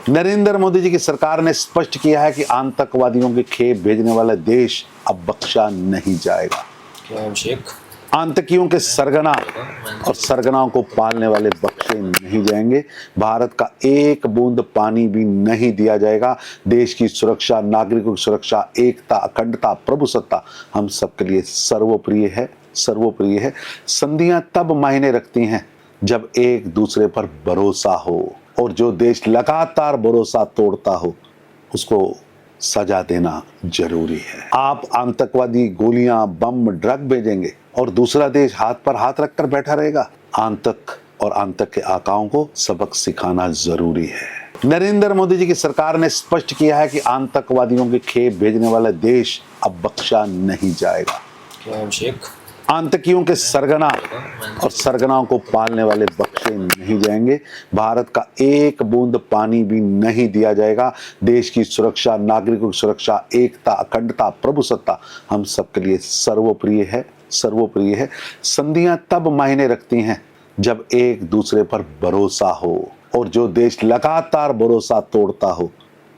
नरेंद्र मोदी जी की सरकार ने स्पष्ट किया है कि आतंकवादियों के खेप भेजने वाला देश अब बख्शा नहीं जाएगा। क्या अभिषेक? आतंकियों के सरगना और सरगनाओं को पालने वाले बख्शे नहीं जाएंगे। भारत का एक बूंद पानी भी नहीं दिया जाएगा। देश की सुरक्षा, नागरिकों की सुरक्षा, एकता, अखंडता, प्रभुसत्ता हम सबके लिए सर्वप्रिय है, सर्वप्रिय है। संधियां तब मायने रखती हैं जब एक दूसरे पर भरोसा हो, और जो देश लगातार भरोसा तोड़ता हो उसको सजा देना जरूरी है। आप आतंकवादी गोलियां, बम, ड्रग भेजेंगे और दूसरा देश हाथ पर हाथ रखकर बैठा रहेगा। आतंक और आतंक के आकाओं को सबक सिखाना जरूरी है। नरेंद्र मोदी जी की सरकार ने स्पष्ट किया है कि आतंकवादियों के खेप भेजने वाला देश अब बख्शा नहीं जाएगा। क्या अभिषेक? आतंकियों के सरगना और सरगनाओं को पालने वाले बख्शे नहीं जाएंगे। भारत का एक बूंद पानी भी नहीं दिया जाएगा। देश की सुरक्षा, नागरिकों की सुरक्षा, एकता, अखंडता, प्रभुसत्ता हम सबके लिए सर्वप्रिय है, सर्वप्रिय है। संधियां तब मायने रखती हैं जब एक दूसरे पर भरोसा हो, और जो देश लगातार भरोसा तोड़ता हो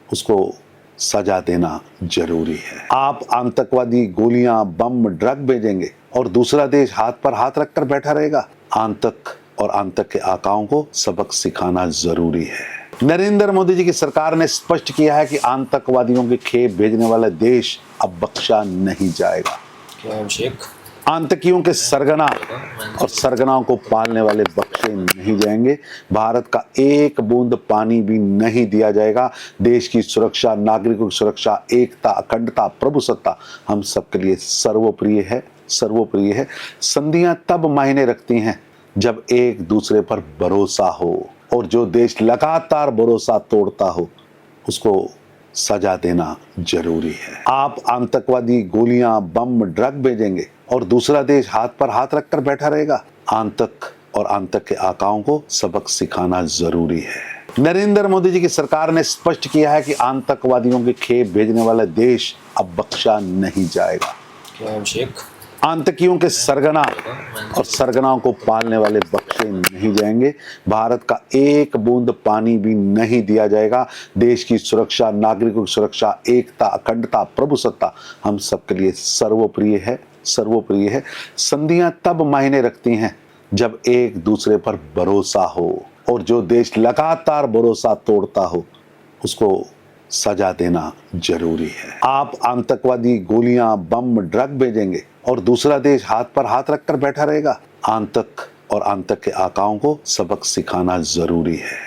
उसको सजा देना जरूरी है। आप आतंकवादी गोलियां, बम, ड्रग भेजेंगे और दूसरा देश हाथ पर हाथ रखकर बैठा रहेगा। आतंक और आतंक के आकाओं को सबक सिखाना जरूरी है। नरेंद्र मोदी जी की सरकार ने स्पष्ट किया है कि आतंकवादियों के खेप भेजने वाला देश अब बख्शा नहीं जाएगा। क्या अभिषेक? आतंकियों के सरगना और सरगनाओं को पालने वाले बख्शे नहीं जाएंगे। भारत का एक बूंद पानी भी नहीं दिया जाएगा। देश की सुरक्षा, नागरिकों की सुरक्षा, एकता, अखंडता, प्रभुसत्ता हम सबके लिए सर्वप्रिय है, सर्वप्रिय है। संधियां तब मायने रखती हैं जब एक दूसरे पर भरोसा हो, और जो देश लगातार भरोसा तोड़ता हो उसको सजा देना जरूरी है। आप आतंकवादी गोलियां, बम, ड्रग भेजेंगे और दूसरा देश हाथ पर हाथ रखकर बैठा रहेगा। आतंक और आतंक के आकाओं को सबक सिखाना जरूरी है। नरेंद्र मोदी जी की सरकार ने स्पष्ट किया है कि आतंकवादियों के खेप भेजने वाला देश अब बख्शा नहीं जाएगा। क्या अभिषेक? आतंकियों के सरगना और सरगनाओं को पालने वाले बख्शे नहीं जाएंगे। भारत का एक बूंद पानी भी नहीं दिया जाएगा। देश की सुरक्षा, नागरिकों की सुरक्षा, एकता, अखंडता, प्रभुसत्ता हम सबके लिए सर्वप्रिय है, सर्वप्रिय है। संधियां तब मायने रखती हैं जब एक दूसरे पर भरोसा हो, और जो देश लगातार भरोसा तोड़ता हो उसको सजा देना जरूरी है। आप आतंकवादी गोलियां, बम, ड्रग भेजेंगे और दूसरा देश हाथ पर हाथ रखकर बैठा रहेगा। आतंक और आतंक के आकाओं को सबक सिखाना जरूरी है।